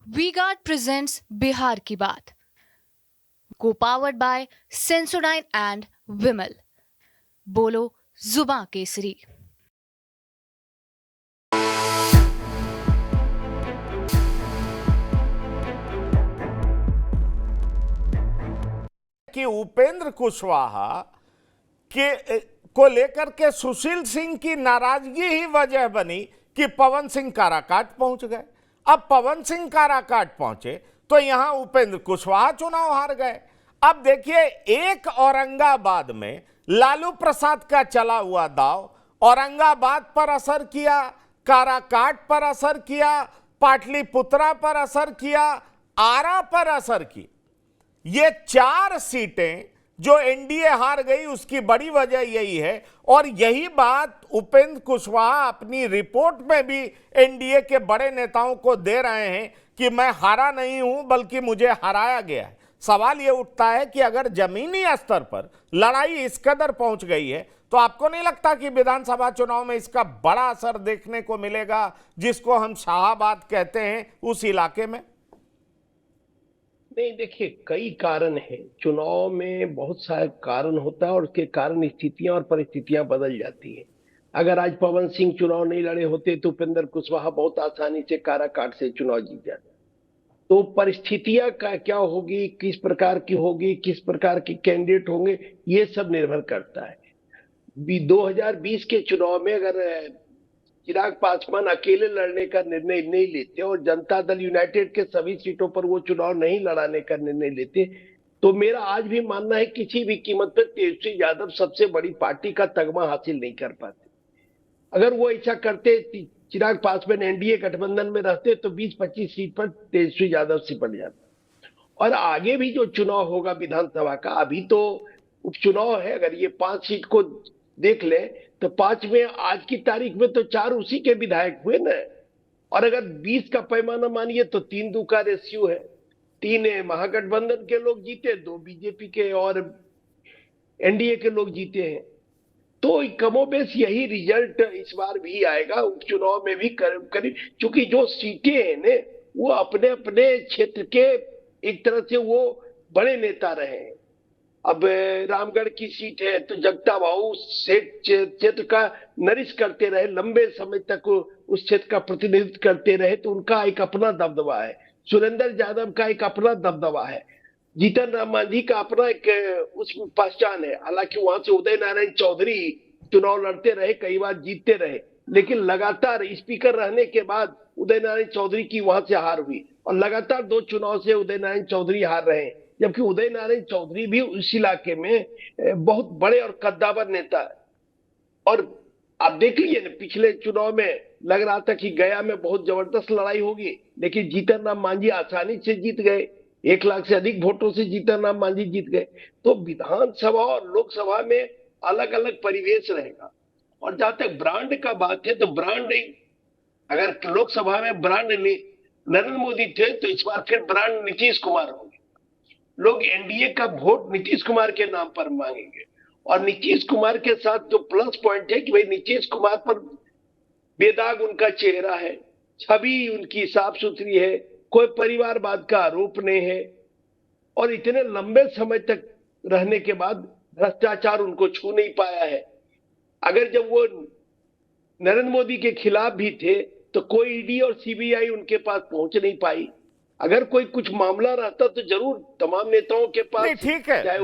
V-Guard presents Bihar की बात, को पावर्ड बाय सेंसोडाइन एंड विमल। बोलो जुबां केसरी। कि उपेंद्र कुशवाहा के को लेकर के सुशील सिंह की नाराजगी ही वजह बनी कि पवन सिंह काराकाट पहुंच गए। अब पवन सिंह काराकाट पहुंचे तो यहां उपेंद्र कुशवाहा चुनाव हार गए। अब देखिए, एक औरंगाबाद में लालू प्रसाद का चला हुआ दांव औरंगाबाद पर असर किया, काराकाट पर असर किया, पाटलिपुत्रा पर असर किया, आरा पर असर किया। ये 4 सीटें जो एनडीए हार गई उसकी बड़ी वजह यही है। और यही बात उपेंद्र कुशवाहा अपनी रिपोर्ट में भी एनडीए के बड़े नेताओं को दे रहे हैं कि मैं हारा नहीं हूं बल्कि मुझे हराया गया है। सवाल यह उठता है कि अगर जमीनी स्तर पर लड़ाई इस कदर पहुंच गई है तो आपको नहीं लगता कि विधानसभा चुनाव में इसका बड़ा असर देखने को मिलेगा, जिसको हम शाहाबाद कहते हैं, उस इलाके में? नहीं, देखिए, कई कारण हैं। चुनाव में बहुत सारे कारण होता है और उसके कारण स्थितियां और परिस्थितियां बदल जाती हैं। अगर आज पवन सिंह चुनाव नहीं लड़े होते तो उपेंद्र कुशवाहा बहुत आसानी से काराकाट से चुनाव जीत जाते। तो परिस्थितियां का क्या होगी, किस प्रकार की होगी, किस प्रकार के कैंडिडेट होंगे, ये सब निर्भर करता है। 2020 के चुनाव में अगर चिराग पासवान अकेले लड़ने का निर्णय नहीं लेते और जनता दल यूनाइटेड के सभी सीटों पर वो चुनाव नहीं लड़ाने का निर्णय लेते, तो मेरा आज भी मानना है किसी भी कीमत पर तेजस्वी यादव सबसे बड़ी पार्टी का तगमा हासिल नहीं कर पाते। अगर वो ऐसा करते, चिराग पासवान एनडीए गठबंधन में रहते, तो 20-25 सीट पर तेजस्वी यादव सिपट जाता। और आगे भी जो चुनाव होगा विधानसभा का, अभी तो उपचुनाव है, अगर ये 5 सीट को देख ले तो 5 में आज की तारीख में तो 4 उसी के विधायक हुए ना। और अगर 20 का पैमाना मानिए तो 3-2 का रेशियो है। 3 महागठबंधन के लोग जीते, 2 बीजेपी के और एनडीए के लोग जीते हैं। तो कमोबेश यही रिजल्ट इस बार भी आएगा उपचुनाव में भी करीब, क्योंकि जो सीटें हैं ने वो अपने अपने क्षेत्र के एक तरह से वो बड़े नेता रहे हैं। अब रामगढ़ की सीट है तो जगता भाऊ क्षेत्र का नरिश करते रहे, लंबे समय तक उस क्षेत्र का प्रतिनिधित्व करते रहे, तो उनका एक अपना दबदबा है। सुरेंद्र यादव का एक अपना दबदबा है। जीतन राम मांझी का अपना एक उस पहचान है। हालांकि वहां से उदय नारायण चौधरी चुनाव लड़ते रहे, कई बार जीतते रहे, लेकिन लगातार स्पीकर रहने के बाद उदय नारायण चौधरी की वहां से हार हुई और लगातार 2 चुनाव से उदय नारायण चौधरी हार रहे हैं। जबकि उदय नारायण चौधरी भी उस इलाके में बहुत बड़े और कद्दावर नेता है। और आप देख लीजिए ना, पिछले चुनाव में लग रहा था कि गया में बहुत जबरदस्त लड़ाई होगी, लेकिन जीतन राम मांझी आसानी से जीत गए। 1 लाख से अधिक वोटों से जीतन राम मांझी जीत गए। तो विधानसभा और लोकसभा में अलग अलग परिवेश रहेगा। और जहां तक ब्रांड का बात है, तो ब्रांड, अगर लोकसभा में ब्रांड नरेंद्र मोदी थे तो इस बार फिर ब्रांड नीतीश कुमार होंगे। लोग एनडीए का वोट नीतीश कुमार के नाम पर मांगेंगे। और नीतीश कुमार के साथ जो प्लस पॉइंट है कि भाई नीतीश कुमार पर बेदाग उनका चेहरा है, छवि उनकी साफ सुथरी है, कोई परिवारवाद का आरोप नहीं है, और इतने लंबे समय तक रहने के बाद भ्रष्टाचार उनको छू नहीं पाया है। अगर जब वो नरेंद्र मोदी के खिलाफ भी थे तो कोई ईडी और सीबीआई उनके पास पहुंच नहीं पाई। अगर कोई कुछ मामला रहता तो जरूर तमाम नेताओं के पास। नहीं, ठीक है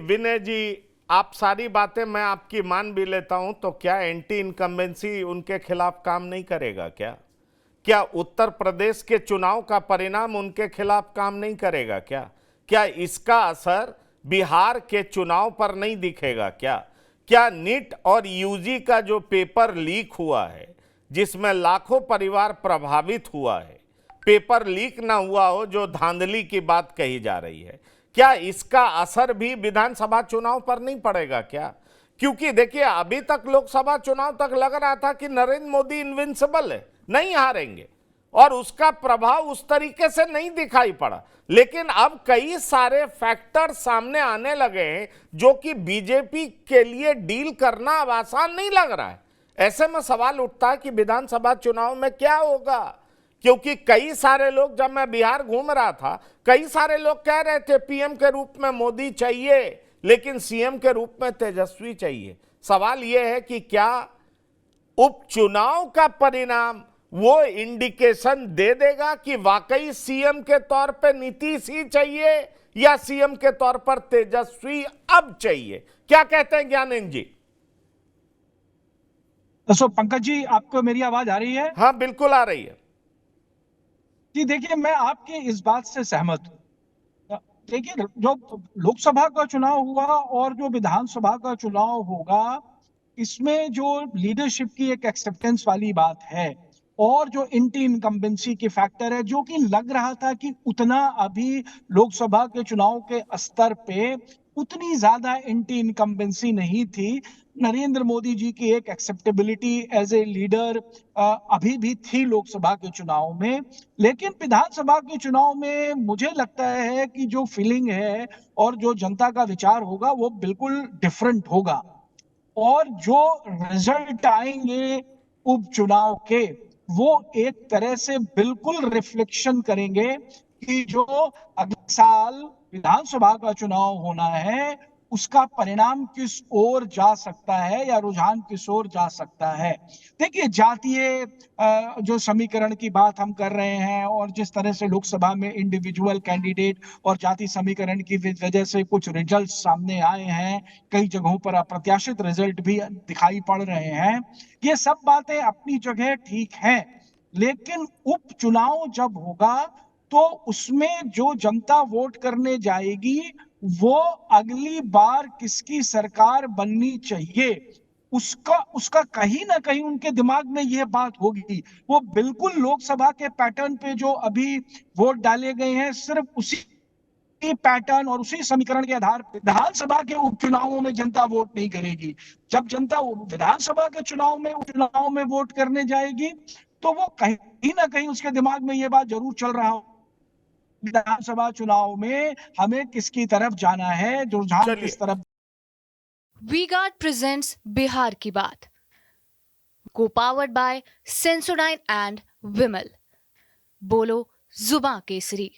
विनय जी, आप सारी बातें मैं आपकी मान भी लेता हूं, तो क्या एंटी इनकम्बेंसी उनके खिलाफ काम नहीं करेगा? क्या उत्तर प्रदेश के चुनाव का परिणाम उनके खिलाफ काम नहीं करेगा? क्या इसका असर बिहार के चुनाव पर नहीं दिखेगा? क्या नीट और यूजी का जो पेपर लीक हुआ है, जिसमें लाखों परिवार प्रभावित हुआ है, पेपर लीक ना हुआ हो, जो धांधली की बात कही जा रही है, क्या इसका असर भी विधानसभा चुनाव पर नहीं पड़ेगा? क्योंकि देखिए, अभी तक लोकसभा चुनाव तक लग रहा था कि नरेंद्र मोदी इनविंसिबल है, नहीं हारेंगे, और उसका प्रभाव उस तरीके से नहीं दिखाई पड़ा। लेकिन अब कई सारे फैक्टर सामने आने लगे हैं जो कि बीजेपी के लिए डील करना अब आसान नहीं लग रहा है। ऐसे में सवाल उठता है कि विधानसभा चुनाव में क्या होगा, क्योंकि कई सारे लोग, जब मैं बिहार घूम रहा था, कई सारे लोग कह रहे थे पीएम के रूप में मोदी चाहिए, लेकिन सीएम के रूप में तेजस्वी चाहिए। सवाल यह है कि क्या उपचुनाव का परिणाम वो इंडिकेशन दे देगा कि वाकई सीएम के तौर पे नीतीश ही चाहिए या सीएम के तौर पर तेजस्वी अब चाहिए? क्या कहते हैं ज्ञानेंद्र जी? तो पंकज जी, आपको मेरी आवाज आ रही है? हाँ, बिल्कुल आ रही है जी देखिए, मैं आपकी इस बात से सहमत हूँ। देखिए, जो लोकसभा का चुनाव हुआ और जो विधानसभा का चुनाव होगा, इसमें जो लीडरशिप की एक एक्सेप्टेंस वाली बात है और जो एंटी इनकम्बेंसी की फैक्टर है, जो कि लग रहा था कि उतना अभी लोकसभा के चुनाव के स्तर पे उतनी ज्यादा एंटी इनकम्बेंसी नहीं थी। नरेंद्र मोदी जी की एक एक्सेप्टेबिलिटी एज ए लीडर अभी भी थी लोकसभा के चुनाव में, लेकिन विधानसभा के चुनाव में मुझे लगता है कि जो फीलिंग है और जो जनता का विचार होगा वो बिल्कुल डिफरेंट होगा। और जो रिजल्ट आएंगे उपचुनाव के, वो एक तरह से बिल्कुल रिफ्लेक्शन करेंगे कि जो अगले साल विधानसभा का चुनाव होना है उसका परिणाम किस ओर जा सकता है या रुझान किस ओर जा सकता है। देखिए, जातीय जो समीकरण की बात हम कर रहे हैं और जिस तरह से लोकसभा में इंडिविजुअल कैंडिडेट और जाति समीकरण की वजह से कुछ रिजल्ट सामने आए हैं, कई जगहों पर अप्रत्याशित रिजल्ट भी दिखाई पड़ रहे हैं, ये सब बातें अपनी जगह ठीक हैं। लेकिन उपचुनाव जब होगा तो उसमें जो जनता वोट करने जाएगी वो अगली बार किसकी सरकार बननी चाहिए उसका कहीं ना कहीं उनके दिमाग में यह बात होगी। वो बिल्कुल लोकसभा के पैटर्न पे जो अभी वोट डाले गए हैं, सिर्फ उसी पैटर्न और उसी समीकरण के आधार पर विधानसभा के उपचुनावों में जनता वोट नहीं करेगी। जब जनता विधानसभा के उपचुनाव में वोट करने जाएगी तो वो कहीं ना कहीं उसके दिमाग में ये बात जरूर चल रहा हो, विधानसभा चुनाव में हमें किसकी तरफ जाना है, जो रुझान किस तरफ। वी गार्ड प्रेजेंट्स बिहार की बात, को पावर्ड बाय सेंसोडाइन एंड विमल। बोलो जुबां केसरी।